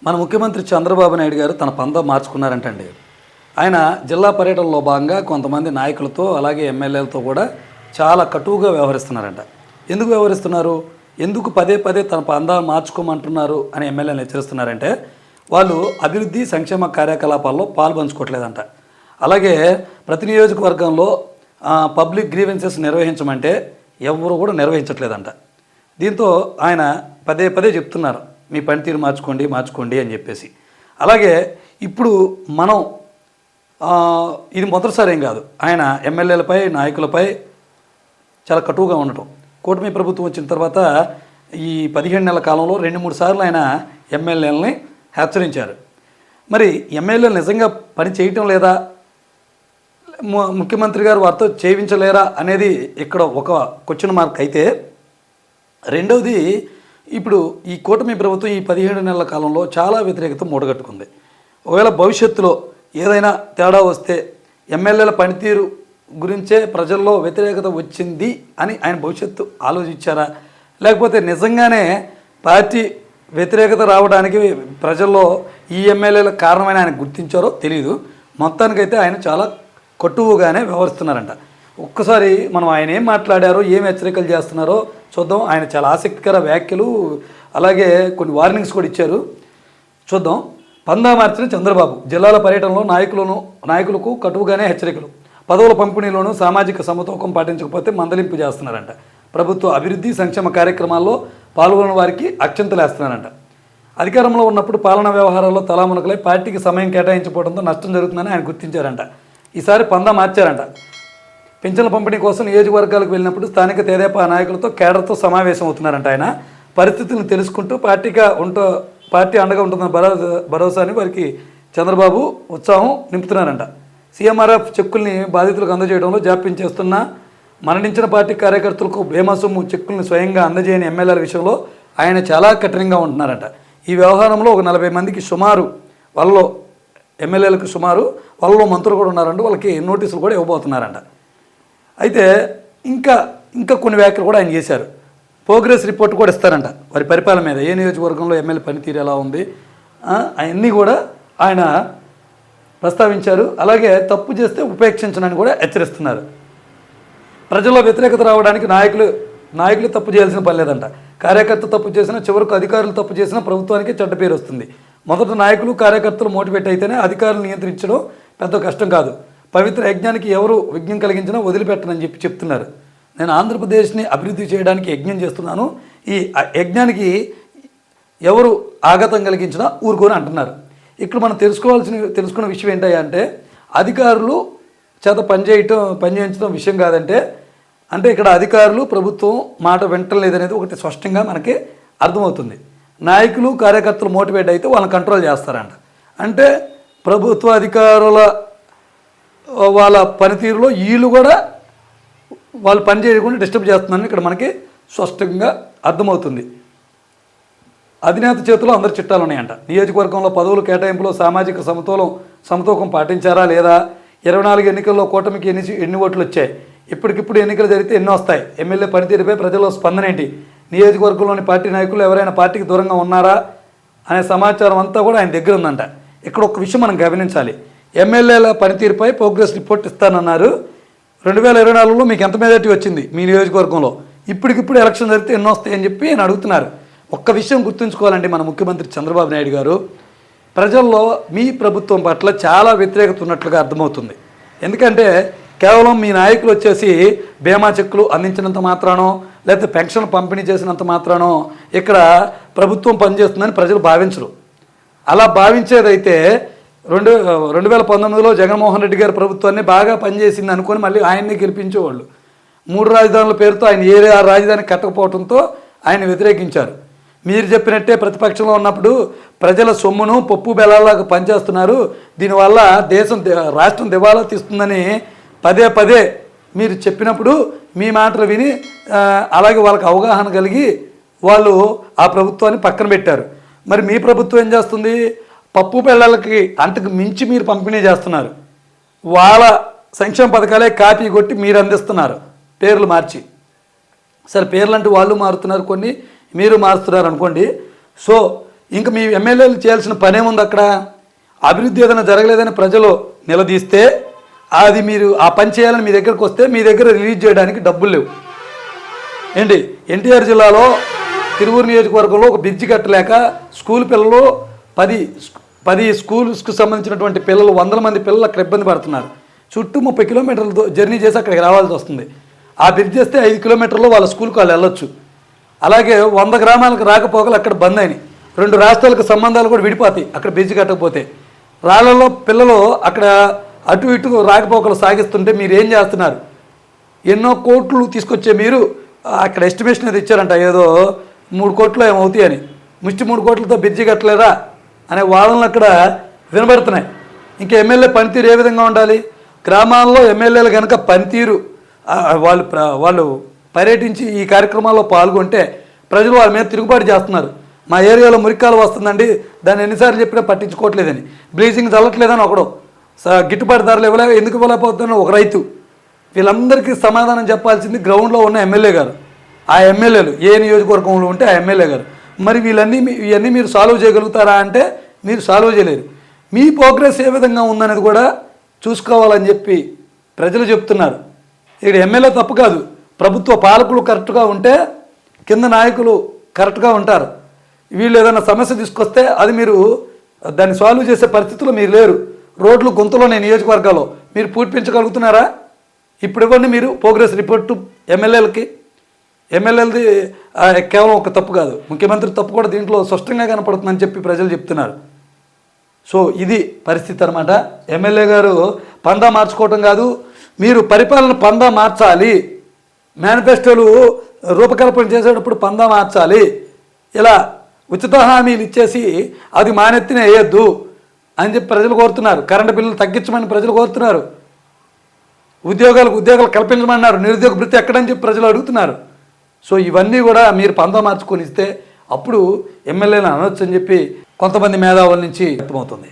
మన ముఖ్యమంత్రి చంద్రబాబు నాయుడు గారు తన పందా మార్చుకున్నారంటండి. ఆయన జిల్లా పర్యటనలో భాగంగా కొంతమంది నాయకులతో అలాగే ఎమ్మెల్యేలతో కూడా చాలా కటువుగా వ్యవహరిస్తున్నారంట. ఎందుకు వ్యవహరిస్తున్నారు, ఎందుకు పదే పదే తన పందా మార్చుకోమంటున్నారు అని ఎమ్మెల్యేలు హెచ్చరిస్తున్నారంటే వాళ్ళు అభివృద్ధి సంక్షేమ కార్యకలాపాల్లో పాల్పంచుకోవట్లేదంట. అలాగే ప్రతి నియోజకవర్గంలో పబ్లిక్ గ్రీవెన్సెస్ నిర్వహించమంటే ఎవరు కూడా నిర్వహించట్లేదంట. దీంతో ఆయన పదే పదే చెప్తున్నారు మీ పనితీరు మార్చుకోండి అని చెప్పేసి. అలాగే ఇప్పుడు మనం ఇది మొదటిసారి ఏం కాదు, ఆయన ఎమ్మెల్యేలపై నాయకులపై చాలా కటువుగా ఉండటం. కూటమి ప్రభుత్వం వచ్చిన తర్వాత ఈ 17 నెలల కాలంలో 2-3 సార్లు ఆయన ఎమ్మెల్యేలని హెచ్చరించారు. మరి ఎమ్మెల్యేలు నిజంగా పని చేయటం లేదా, ముఖ్యమంత్రి గారు వారితో చేయించలేరా అనేది ఇక్కడ ఒక క్వశ్చన్ మార్క్ అయితే, రెండవది ఇప్పుడు ఈ కూటమి ప్రభుత్వం ఈ 17 నెలల కాలంలో చాలా వ్యతిరేకత మూటగట్టుకుంది. ఒకవేళ భవిష్యత్తులో ఏదైనా తేడా వస్తే ఎమ్మెల్యేల పనితీరు గురించే ప్రజల్లో వ్యతిరేకత వచ్చింది అని ఆయన భవిష్యత్తు ఆలోచించారా, లేకపోతే నిజంగానే పార్టీ వ్యతిరేకత రావడానికి ప్రజల్లో ఈ ఎమ్మెల్యేల కారణమైన ఆయన గుర్తించారో తెలియదు. మొత్తానికైతే ఆయన చాలా కటువుగానే వ్యవహరిస్తున్నారంట. ఒక్కసారి మనం ఆయన ఏం మాట్లాడారో, ఏం హెచ్చరికలు చేస్తున్నారో చూద్దాం. ఆయన చాలా ఆసక్తికర వ్యాఖ్యలు అలాగే కొన్ని వార్నింగ్స్ కూడా ఇచ్చారు. చూద్దాం. పందా మార్చిన చంద్రబాబు జిల్లాల పర్యటనలో నాయకులకు కటువుగానే హెచ్చరికలు. పదవుల పంపిణీలోనూ సామాజిక సమతూకం పాటించకపోతే మందలింపు చేస్తున్నారంట. ప్రభుత్వ అభివృద్ధి సంక్షేమ కార్యక్రమాల్లో పాల్గొన్న వారికి అక్షంతలు వేస్తున్నారంట. అధికారంలో ఉన్నప్పుడు పాలనా వ్యవహారాల్లో తలామునకలై పార్టీకి సమయం కేటాయించకపోవడంతో నష్టం జరుగుతుందని ఆయన గుర్తించారంట. ఈసారి పందా మార్చారంట. పింఛన్ల పంపిణీ కోసం నియోజకవర్గాలకు వెళ్ళినప్పుడు స్థానిక తెదేపా నాయకులతో కేడర్తో సమావేశం అవుతున్నారంట. ఆయన పరిస్థితులను తెలుసుకుంటూ పార్టీ అండగా ఉంటుందన్న భరోసాని వారికి చంద్రబాబు ఉత్సాహం నింపుతున్నారంట. సీఎంఆర్ఎఫ్ చెక్కుల్ని బాధితులకు అందజేయడంలో జాప్యం చేస్తున్న మరణించిన పార్టీ కార్యకర్తలకు బీమా సొమ్ము చెక్కుల్ని స్వయంగా అందజేయని ఎమ్మెల్యేల విషయంలో ఆయన చాలా కఠినంగా ఉంటున్నారంట. ఈ వ్యవహారంలో ఒక 40 మందికి సుమారు వాళ్ళలో ఎమ్మెల్యేలకు వాళ్ళలో మంత్రులు కూడా ఉన్నారంట. వాళ్ళకి నోటీసులు కూడా ఇవ్వబోతున్నారంట. అయితే ఇంకా కొన్ని వ్యాఖ్యలు కూడా ఆయన చేశారు. ప్రోగ్రెస్ రిపోర్ట్ కూడా ఇస్తారంట వారి పరిపాలన మీద, ఏ నియోజకవర్గంలో ఎమ్మెల్యే పనితీరు ఎలా ఉంది అవన్నీ కూడా ఆయన ప్రస్తావించారు. అలాగే తప్పు చేస్తే ఉపేక్షించనని కూడా హెచ్చరిస్తున్నారు. ప్రజల్లో వ్యతిరేకత రావడానికి నాయకులు తప్పు చేయాల్సిన పని లేదంట. కార్యకర్త తప్పు చేసినా, చివరకు అధికారులు తప్పు చేసినా ప్రభుత్వానికి చెడ్డ పేరు వస్తుంది. మొదట నాయకులు కార్యకర్తలు మోటివేట్ అయితేనే అధికారులు నియంత్రించడం పెద్ద కష్టం కాదు. పవిత్ర యజ్ఞానికి ఎవరు విఘ్నం కలిగించినా వదిలిపెట్టనని చెప్తున్నారు. నేను ఆంధ్రప్రదేశ్ని అభివృద్ధి చేయడానికి యజ్ఞం చేస్తున్నాను, ఈ యజ్ఞానికి ఎవరు ఆఘాతం కలిగించినా ఊరుకొని అంటున్నారు. ఇక్కడ మనం తెలుసుకున్న విషయం ఏంటంటే అధికారులు చేత పనిచేయించడం విషయం కాదంటే, అంటే ఇక్కడ అధికారులు ప్రభుత్వం మాట వింటలేదనేది ఒకటి స్పష్టంగా మనకి అర్థమవుతుంది. నాయకులు కార్యకర్తలు మోటివేట్ అయితే వాళ్ళని కంట్రోల్ చేస్తారంట. అంటే ప్రభుత్వ అధికారుల వాళ్ళ పనితీరులో వీళ్ళు కూడా వాళ్ళు పని చేయకుండా డిస్టర్బ్ చేస్తున్నారని ఇక్కడ మనకి స్పష్టంగా అర్థమవుతుంది. అధినేత చేతిలో అందరి చిట్టాలు ఉన్నాయంట. నియోజకవర్గంలో పదవులు కేటాయింపులో సామాజిక సమతూకం పాటించారా లేదా, 24 ఎన్నికల్లో కూటమికి ఎన్ని ఓట్లు వచ్చాయి, ఇప్పటికిప్పుడు ఎన్నికలు జరిగితే ఎన్నో వస్తాయి, ఎమ్మెల్యే పనితీరుపై ప్రజల్లో స్పందన ఏంటి, నియోజకవర్గంలోని పార్టీ నాయకులు ఎవరైనా పార్టీకి దూరంగా ఉన్నారా అనే సమాచారం అంతా కూడా ఆయన దగ్గర ఉందంట. ఇక్కడ ఒక విషయం మనం గమనించాలి. ఎమ్మెల్యేల పనితీరుపై ప్రోగ్రెస్ రిపోర్ట్ ఇస్తానన్నారు. 2024లో మీకు ఎంత మెజారిటీ వచ్చింది మీ నియోజకవర్గంలో, ఇప్పటికిప్పుడు ఎలక్షన్ జరిగితే ఎన్నో వస్తాయని చెప్పి ఆయన అడుగుతున్నారు. ఒక్క విషయం గుర్తుంచుకోవాలండి, మన ముఖ్యమంత్రి చంద్రబాబు నాయుడు గారు ప్రజల్లో మీ ప్రభుత్వం పట్ల చాలా వ్యతిరేకత ఉన్నట్లుగా అర్థమవుతుంది. ఎందుకంటే కేవలం మీ నాయకులు వచ్చేసి బీమా చెక్కులు అందించినంత మాత్రానో లేకపోతే పెన్షన్ పంపిణీ చేసినంత మాత్రానో ఇక్కడ ప్రభుత్వం పనిచేస్తుందని ప్రజలు భావించరు. అలా భావించేదైతే 2019లో జగన్మోహన్ రెడ్డి గారి ప్రభుత్వాన్ని బాగా పనిచేసింది అనుకొని మళ్ళీ ఆయన్ని గెలిపించేవాళ్ళు. 3 రాజధానుల పేరుతో ఆయన ఏ రాజధాని కట్టకపోవడంతో ఆయన వ్యతిరేకించారు. మీరు చెప్పినట్టే ప్రతిపక్షంలో ఉన్నప్పుడు ప్రజల సొమ్మును పప్పు బెల్లాలాగా పనిచేస్తున్నారు, దీనివల్ల రాష్ట్రం దివాలా తీస్తుందని పదే మీరు చెప్పినప్పుడు మీ మాటలు విని అలాగే వాళ్ళకి అవగాహన కలిగి వాళ్ళు ఆ ప్రభుత్వాన్ని పక్కన పెట్టారు. మరి మీ ప్రభుత్వం ఏం చేస్తుంది, పప్పు బెల్లాలకి అంతకు మించి మీరు పంపిణీ చేస్తున్నారు. వాళ్ళ సంక్షేమ పథకాలే కాపీ కొట్టి మీరు అందిస్తున్నారు పేర్లు మార్చి. సరే పేర్లు అంటే వాళ్ళు మారుతున్నారు, కొన్ని మీరు మారుస్తున్నారు అనుకోండి. సో ఇంకా మీ ఎమ్మెల్యేలు చేయాల్సిన పనేముంది అక్కడ? అభివృద్ధి ఏదైనా జరగలేదని ప్రజలు నిలదీస్తే అది మీరు ఆ పని చేయాలని మీ దగ్గరకు వస్తే మీ దగ్గర రిలీజ్ చేయడానికి డబ్బులు లేవు. ఏంటి ఎన్టీఆర్ జిల్లాలో తిరువూరు నియోజకవర్గంలో ఒక బ్రిడ్జి కట్టలేక స్కూల్ పిల్లలు 10 స్కూల్స్కి సంబంధించినటువంటి పిల్లలు 100 మంది పిల్లలు అక్కడ ఇబ్బంది పడుతున్నారు. చుట్టూ 30 కిలోమీటర్లు జర్నీ చేసి అక్కడికి రావాల్సి వస్తుంది. ఆ బ్రిడ్జ్ చేస్తే 5 కిలోమీటర్లు వాళ్ళ స్కూల్కి వాళ్ళు వెళ్ళొచ్చు. అలాగే 100 గ్రామాలకు రాకపోకలు అక్కడ బంద్ అయినాయి. 2 రాష్ట్రాలకు సంబంధాలు కూడా విడిపోతాయి అక్కడ బ్రిడ్జ్ కట్టకపోతే. రాళ్లలో పిల్లలు అక్కడ అటు ఇటు రాకపోకలు సాగిస్తుంటే మీరు ఏం చేస్తున్నారు? ఎన్నో కోట్లు తీసుకొచ్చే మీరు అక్కడ ఎస్టిమేషన్ అది ఇచ్చారంట, ఏదో 3 కోట్లు ఏమవుతాయి అని. ముష్టి 3 కోట్లతో బ్రిడ్జి కట్టలేరా అనే వాదనలు అక్కడ వినబడుతున్నాయి. ఇంకా ఎమ్మెల్యే పనితీరు ఏ విధంగా ఉండాలి? గ్రామాల్లో ఎమ్మెల్యేలు కనుక పనితీరు వాళ్ళు పర్యటించి ఈ కార్యక్రమాల్లో పాల్గొంటే ప్రజలు వాళ్ళ మీద తిరుగుబాటు చేస్తున్నారు. మా ఏరియాలో మురికాలు వస్తుందండి, దాన్ని ఎన్నిసార్లు చెప్పినా పట్టించుకోవట్లేదని, బ్లీచింగ్ చల్లట్లేదని ఒకడు, గిట్టుబాటు ధరలు ఎందుకు ఇవ్వలేకపోతుందని ఒక రైతు. వీళ్ళందరికీ సమాధానం చెప్పాల్సింది గ్రౌండ్లో ఉన్న ఎమ్మెల్యే గారు. ఆ ఎమ్మెల్యేలు ఏ నియోజకవర్గంలో ఉంటే ఆ ఎమ్మెల్యే గారు. మరి ఇవన్నీ మీరు సాల్వ్ చేయగలుగుతారా అంటే మీరు సాల్వ్ చేయలేరు. మీ ప్రోగ్రెస్ ఏ విధంగా ఉందనేది కూడా చూసుకోవాలని చెప్పి ప్రజలు చెప్తున్నారు. ఇక్కడ ఎమ్మెల్యే తప్పు కాదు, ప్రభుత్వ పాలకులు కరెక్ట్గా ఉంటే కింద నాయకులు కరెక్ట్గా ఉంటారు. వీళ్ళు ఏదైనా సమస్య తీసుకొస్తే అది మీరు దాన్ని సాల్వ్ చేసే పరిస్థితుల్లో మీరు లేరు. రోడ్లు గుంతలోనే నియోజకవర్గాల్లో మీరు పూర్తించగలుగుతున్నారా? ఇప్పుడు ఇవ్వండి మీరు ప్రోగ్రెస్ రిపోర్టు ఎమ్మెల్యేలకి. ఎమ్మెల్యేలది కేవలం ఒక తప్పు కాదు, ముఖ్యమంత్రి తప్పు కూడా దీంట్లో స్పష్టంగా కనపడుతుందని చెప్పి ప్రజలు చెప్తున్నారు. సో ఇది పరిస్థితి అనమాట. ఎమ్మెల్యే గారు పందా మార్చుకోవటం కాదు, మీరు పరిపాలన పందా మార్చాలి. మేనిఫెస్టోలు రూపకల్పన చేసేటప్పుడు పందా మార్చాలి. ఇలా ఉచిత హామీలు ఇచ్చేసి అది మానెత్తిన వేయద్దు అని చెప్పి ప్రజలు కోరుతున్నారు. కరెంటు బిల్లులు తగ్గించమని ప్రజలు కోరుతున్నారు. ఉద్యోగాలు కల్పించమన్నారు. నిరుద్యోగ భృతి ఎక్కడని చెప్పి ప్రజలు అడుగుతున్నారు. సో ఇవన్నీ కూడా మీరు పందా మార్చుకొని ఇస్తే అప్పుడు ఎమ్మెల్యేలను అనొచ్చు అని చెప్పి కొంతమంది మేధావుల నుంచి వ్యక్తమవుతుంది.